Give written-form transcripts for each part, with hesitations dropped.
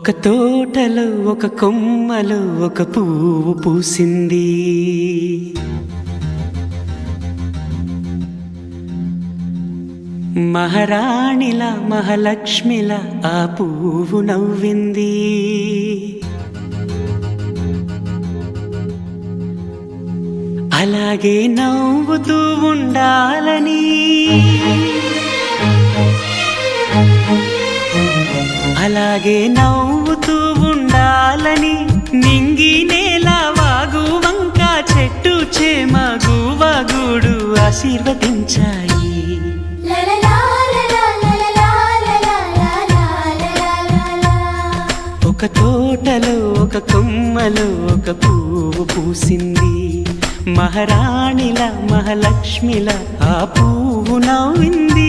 ఒక తోటలో ఒక కొమ్మలో ఒక పువ్వు పూసింది. మహారాణిలా మహాలక్ష్మిలా ఆ పువ్వు నవ్వింది. అలాగే నవ్వుతూ ఉండాలని, అలాగే నవ్వుతూ ఉండాలని నింగి నేల వాగు వంక చెట్టు చేమ గువగూడు ఆశీర్వదించాయి. ఒక తోటలో ఒక కొమ్మలో ఒక పువ్వు పూసింది. మహారాణిలా మహాలక్ష్మిలా ఆ పువ్వు నవ్వింది.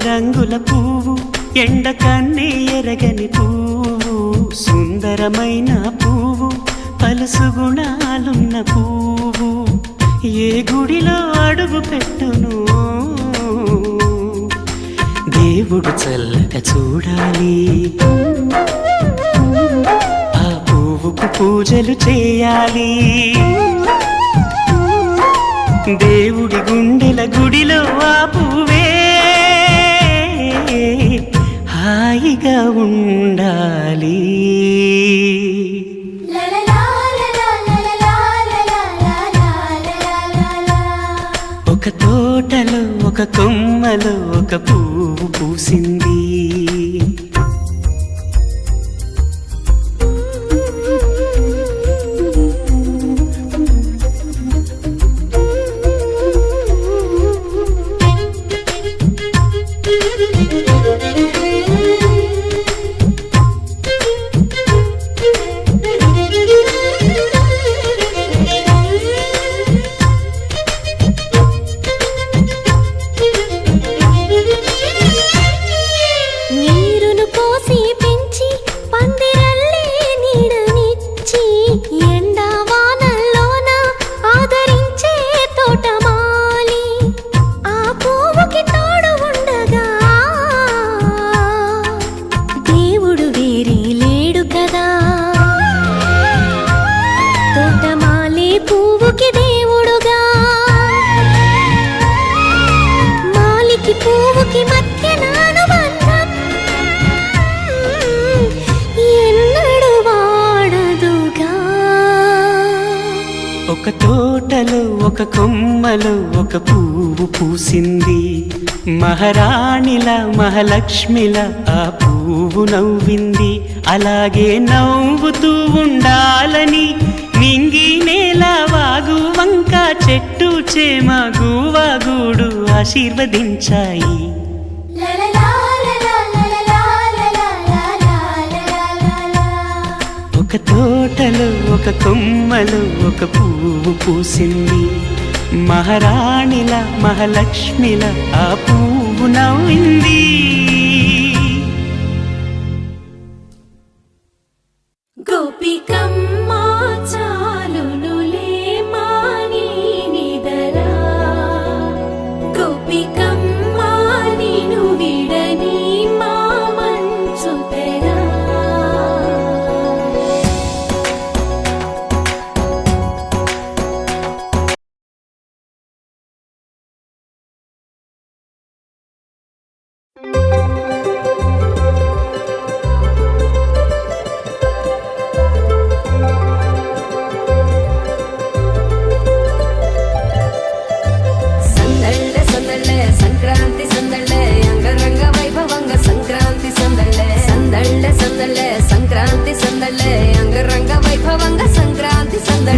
రంగుల పువ్వు, ఎండ కన్నే ఎరగని పువ్వు, సుందరమైన పువ్వు, పలుసు గుణాలున్న పువ్వు, ఏ గుడిలో అడుగు పెట్టును దేవుడు చల్లగా చూడాలి. ఆ పువ్వుకు పూజలు చేయాలి. దేవుడి గుండెల గుడిలో ఆ పువ్వే హాయిగా ఉండాలి. ఒక తోటలో ఒక కొమ్మలో ఒక పువ్వు పూసింది. ఒక తోటలో ఒక కొమ్మలో ఒక పువ్వు పూసింది. మహారాణిలా మహాలక్ష్మిలా ఆ పువ్వు నవ్వింది. అలాగే నవ్వుతూ ఉండాలని నింగి నేల వాగు వంక చెట్టు చేమ గువగూడు ఆశీర్వదించాయి. ఒక తోటలో ఒక కొమ్మలో ఒక పువ్వు పూసింది. మహారాణిలా మహాలక్ష్మిలా ఆ పువ్వు నవ్వింది. గోపికమ్మా చాలునులే మాని నిదరా, గోపికమ్మా నిను విడని మా మంచు తెరా.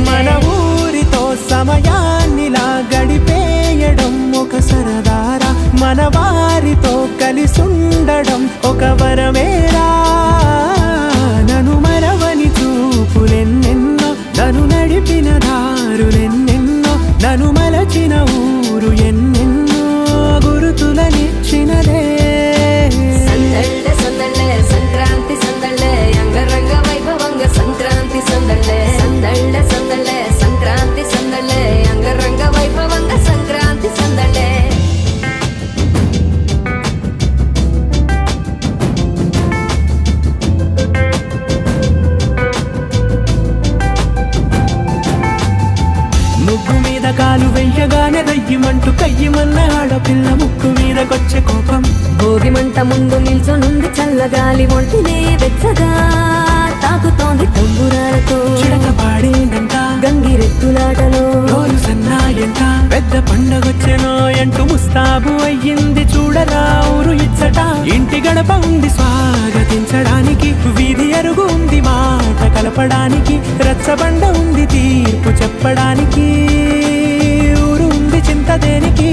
మన ఊరితో సమయాన్నిలా గడిపేయడం ఒక సరదారా, మన వారితో కలిసుండడం ఒక వరమేరా. నన్ను మరవని చూపులెన్నెన్నో, నన్ను నడిపిన దారులెన్నెన్నో, నన్ను మలచిన ఊరు వచ్చినదే సందళ్ళే సందళ్ళే సంక్రాంతి సందళ్ళే అంగరంగ వైభవంగ సంక్రాంతి సందళ్ళే సందళ్ళే సందళ్ళే సంక్రాంతి సందళ్ళే అంగరంగ వైభవంగ సంక్రాంతి సందళ్ళే ముగ్గు మీద కాలు వెయ్యగానే రయ్యమంటూ కయ్యమన్న ఆడపిల్ల ముక్కు మీదకొచ్చే కోపం భోగి మంట ముందు నిల్చొనుంది చల్లగాలి ఒంటినే వెచ్చగా తాకుతోంది తంబురాలతో చిడక పాడేండంట గంగిరెద్దులాటలో రోజు సన్నాయంట పెద్ద పండగొచ్చెనో అంటూ ముస్తాబు అయ్యింది చూడరా ఊరు ఇచ్చట ఇంటి గడప ఉంది స్వాగతించడానికి వీధి అరుగు ఉంది మాట కలపడానికి రచ్చబండ ఉంది తీర్పు చెప్పడానికి ఊరు ఉంది చింత దేనికి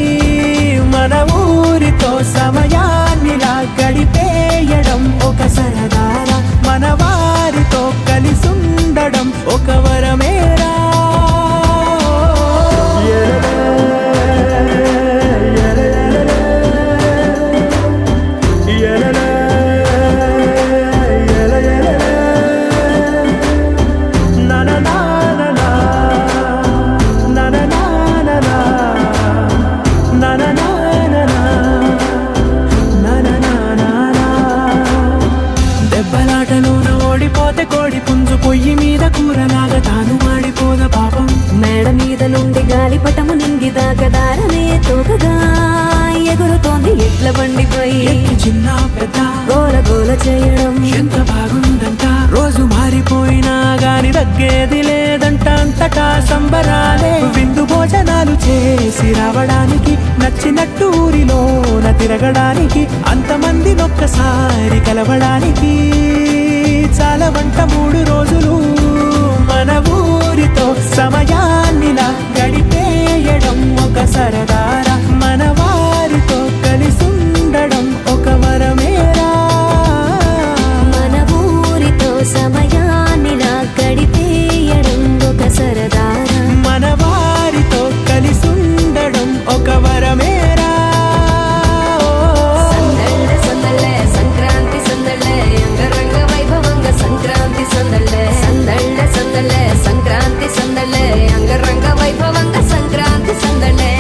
మన ఊరితో సమయాన్నిలా గడిపేయడం ఒక సరదారా మన వారితో కలిసుండడం ఒక వరమేరా దెబ్బలాటలోన ఓడిపోతే కోడి పుంజు పొయ్యి మీద కూరలాగా తాను మాడిపోద పాపం మేడ మీద నుండి గాలిపటము నింగి దాకదారనే తోకగా ఎగురుతోంది ఎట్ల బండిపై ఎక్కి చిన్న పెద్ద గోల గోల చేయడం ఎంత బాగుందంట రోజు మారిపోయినా గాని తగ్గేది లేదంట అంతటా సంబరాలే విందు భోజనాలు చేసి రావడానికి నచ్చినట్టు ఊరిలోన తిరగడానికి అంతమంది ఒక్కసారి కలవడానికి చాలా వంట 3 రోజులు మన ఊరితో సమయాన్నిలా గడిపేయడం ఒక సరదారా మన వారితో కలిసుండడం ఒక వరమేరా మన ఊరితో సమయాన్నిలా గడిపేయడం ఒక సరదారా మన వారితో కలిసుండడం ఒక వరమేరా సందళ్ళే సందళ్ళే సంక్రాంతి సందళ్ళే అంగరంగ వైభవంగ సంక్రాంతి సందళ్ళే సందళ్ళే సందళ్ళే సంక్రాంతి సందళ్ళే అంగరంగ వైభవంగ సంక్రాంతి సందళ్ళే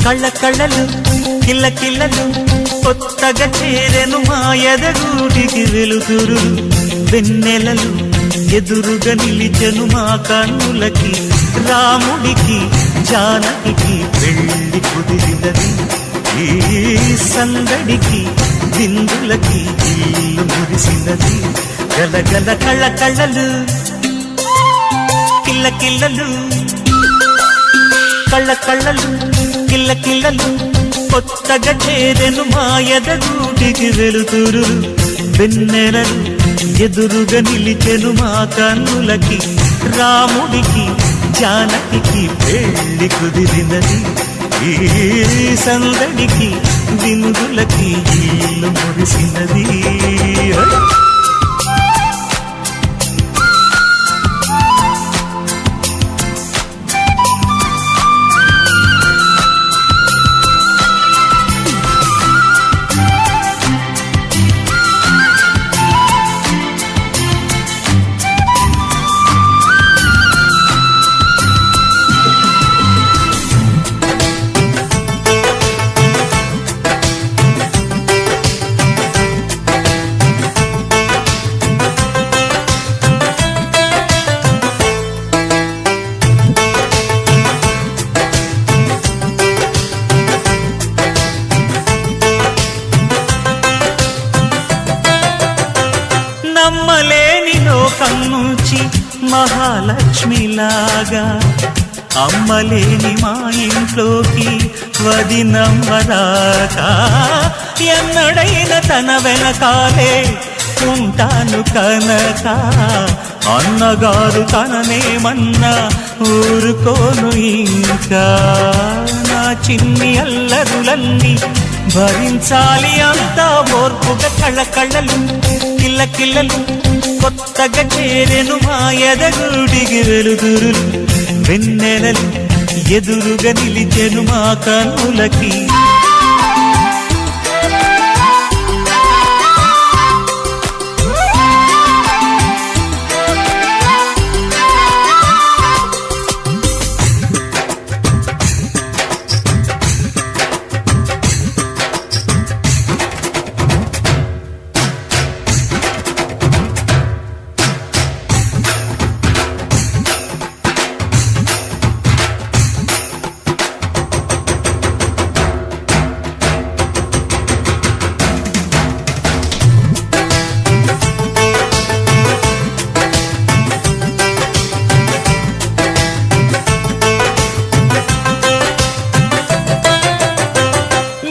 కళ్ళ కళ్ళలు కిల్ల కిల్లలు కొత్తగా చేరెను మా ఎదగూటికి వెలుతురు వెన్నెలలు ఎదురుగా నిలిచెను మా కన్నులకి రాముడికి జానకి పెళ్లి కుదిరినది ఈ సందడికి విందులకి ఇల్లు మురిసినది గలగల కళ్ళ కళ్ళలు కిల్ల కిల్లలు కళ్ళ కళ్ళలు కిల్ల కిల్లలు కొత్తగా చేరెను మా ఎదగూటికి వెలుతురు వెన్నెలలు ఎదురుగా నిలిచెను మా కన్నులకి రాముడికి జానకి పెళ్లి కుదిరినది ఈ సందడికి విందులకి ఇల్లు మురిసినది మహాలక్ష్మిలాగా అమ్మలేని మా ఇంట్లోకి వదినమ్మరాకా ఎన్నడైన తన వెనకాలే ఉంటాను కనక అన్నగారు తననేమన్నా ఊరుకోను ఇంకా నా చిన్ని అల్లరులన్నీ భరించాలి అంతా ఓర్పుగా కళ్ళకళ్ళలు కిల్లకిల్లలు కొత్తగా చేరెను మా ఎదగుడికి వెలుగురులు వెన్నెలలు ఎదురుగా నిలిచెను మా కన్నులకి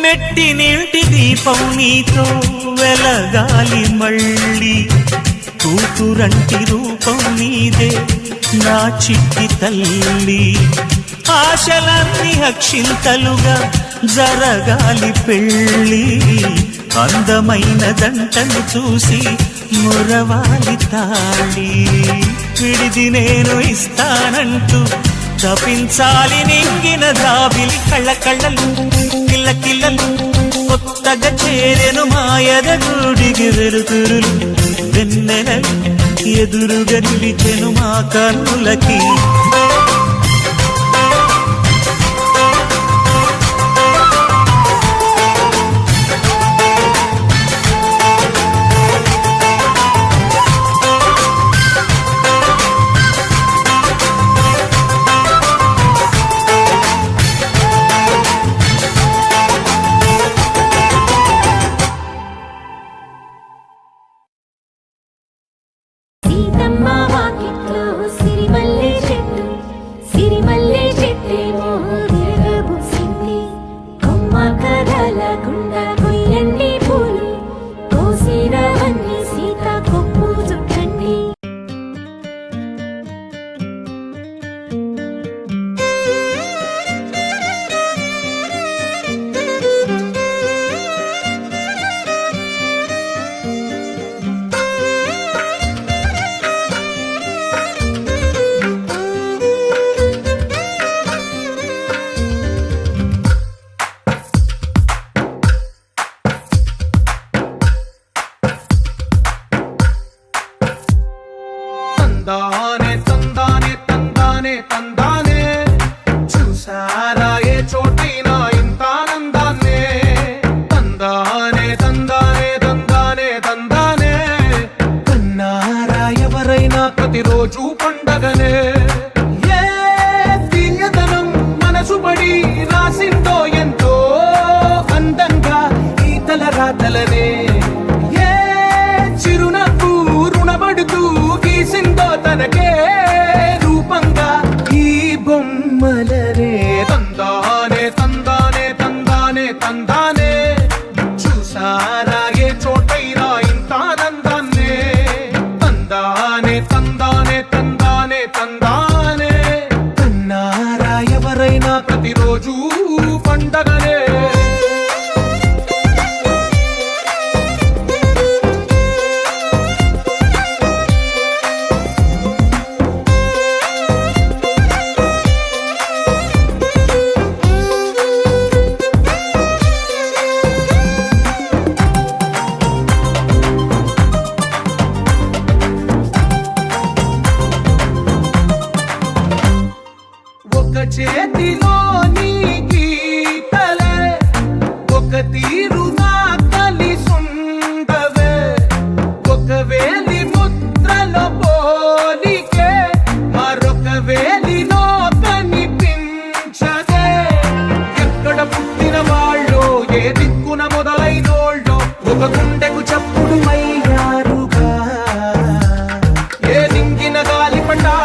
నెట్టినింటి దీపం నీతో వెలగాలి మళ్ళీ కూతురంటి రూపం నీదే నా చిట్టి తల్లి ఆశలన్నీ అక్షింతలుగా జరగాలి పెళ్ళి అందమైన దంటను చూసి మురవాలి తాళి విడిది నేను ఇస్తానంటూ తపించాలి నింగిన దాబిలి కళ్ళకళ్ళలు కిల్లకిల్లలు కొత్తగా చేరెను మాయదగుడికి వెలుతురులు వెన్నెలలు ఎదురుగా నిలిచెను మా కన్నులకి తందానే తందానే తందానే తందానే చూసారా ఏ చోటైనా ఇంత ఆనందాన్నే తందానే తందానే తందానే తందానే కన్నారా ఎవరైనా ప్రతిరోజు పండగనే ఏ తీయదనం మనసు పడి రాసిందో ఎంతో అందంగా ఈ తల రాతలనే ఏ చిరునవ్వు రుణపడుతూ గీసిందో తనకే రూపంగా ఈ బొమ్మలనే తందానే తందానే తందానే తందానే చూసారా ఏ చోటైనా ఇంత ఆనందాన్నే తందానే తందానే తందానే తందానే కన్నారా ఎవరైనా ప్రతిరోజు పండగనే చేతిలో నీ గీతలే ఒక తీరుగా కలిసుండవే ఒక వేలి ముద్రలో పోలికే మరొక వేలిలో కనిపించదే ఎక్కడ పుట్టిన వాళ్ళో ఏ దిక్కున మొదలైనోళ్ళో ఒక గుండెకు చప్పుడు అయ్యారుగా ఏ దింగిన గాలి పడ్డా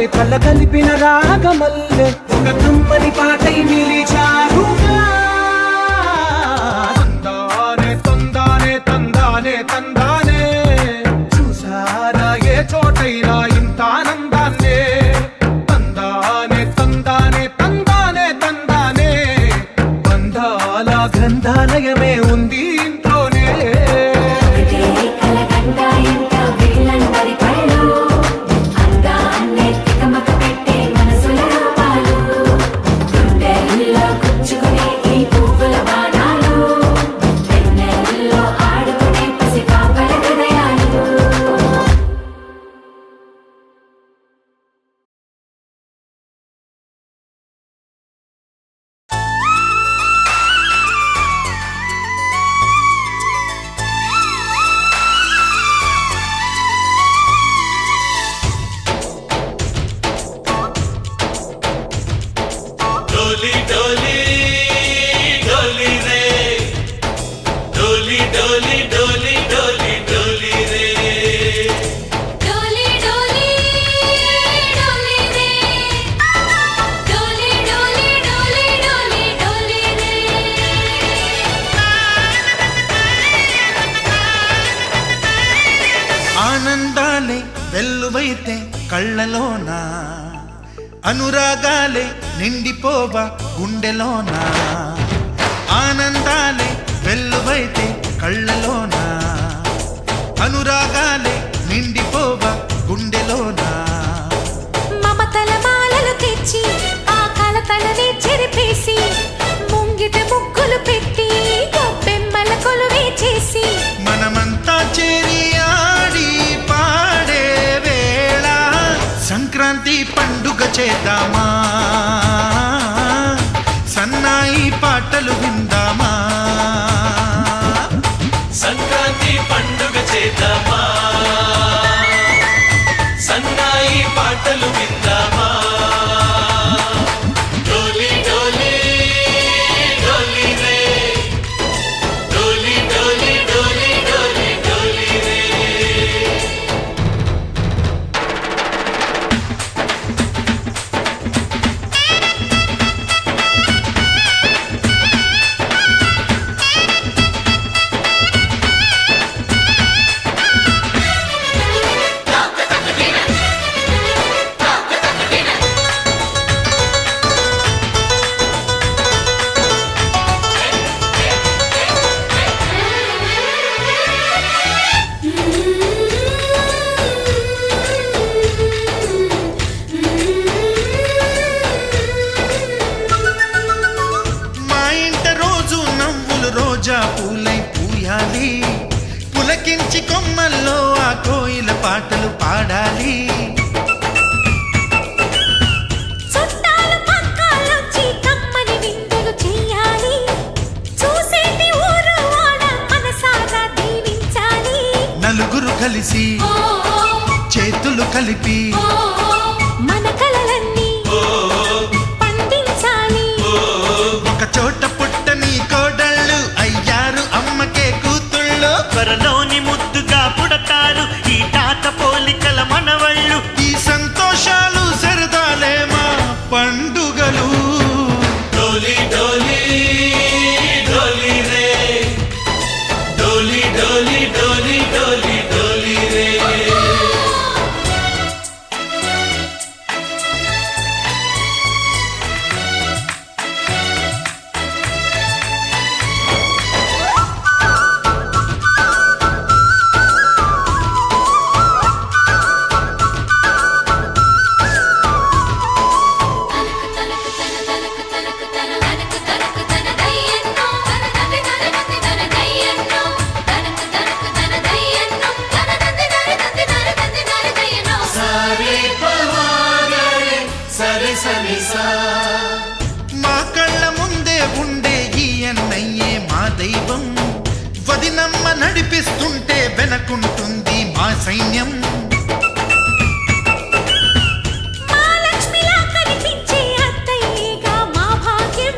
కళ్ళ కలిపిన రాగమల్లె ఒక కమ్మని పాటై నిలిచారుగా తందానే తందానే తందానే తందానే చూసారా ఏ చోటైనా ఇంత ఆనందాన్నే తందానే తందానే తందానే తందానే బంధాల గ్రంథాలయమే ఉంది ఇంట్లోనే डोली डोली डोली रे डोली डोली डोली डोली डोली रे डोली डोली डोली रे डोली डोली डोली डोली डोली रे ఆనందాలే వెల్లువైతే కళ్ళలోనా అనురాగాలే నిండిపోవా గుండెలోనా ఆనందాలే వెల్లువైతే కళ్ళలోనా అనురాగాలే నిండిపోవా గుండెలోనా మమతల మాలలు తెచ్చి ఆ కలతలనే చెరిపేసి ముంగిట ముగ్గులు పెట్టి గొప్పెమ్మల కొలువే చేసి మనమంతా చేరి ఆడి పాడే వేళ సంక్రాంతి పండుగ చేద్దామా సన్నాయి పాటలు విందామా సంక్రాంతి పండుగ చేద్దామా సన్నాయి పాటలు విందామా డోలి డోలి డోలి రే డోలి డోలి డోలి డోలి డోలి రే మా ఇంట రోజు నవ్వులు రోజా పూలై పూయాలి పులకించి కొమ్మల్లో ఆ కోయిల పాటలు పాడాలి చుట్టాలు పక్కాలొచ్చి కమ్మని విందులు చెయ్యాలి చూసేటి ఊరు వాడ మనసారా దీవించాలి నలుగురు కలిసి చేతులు కలిపి మన కలలన్నీ పండించాలి ఒక చోట పుట్టని కోడళ్ళు అయ్యారు అమ్మకే కూతుళ్ళు త్వరలోని ముద్దుగా పుడతారు ఈ తాత పోలికల మనవళ్ళు ఈ సంతోషాలు సరదాలే మా పండుగలు డోలి డోలి డోలి రే డోలి డోలి డోలి డోలి డోలి రే మా కళ్ళ ముందే ఉండే ఈ అన్నయ్యే మా దైవం వదినమ్మ నడిపిస్తుంటే వెనకుంటుంది మా సైన్యం మా లక్ష్మిలా కనిపించే అత్తయ్యేగా మా భాగ్యం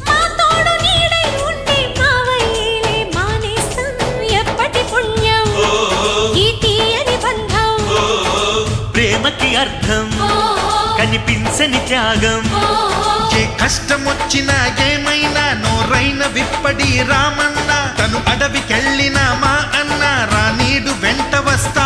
మా తోడు నీడై ఉండే మావయ్యేలే మా నేస్తం ఎప్పటి పుణ్యం ఈ తీయని బంధం ప్రేమకి అర్థం కనిపించని త్యాగం ఏ కష్టమొచ్చినా ఏమైనా నోరైన విప్పడి రామన్న తను అడవికెళ్ళిన మా అన్న రానీడు వెంట వస్తా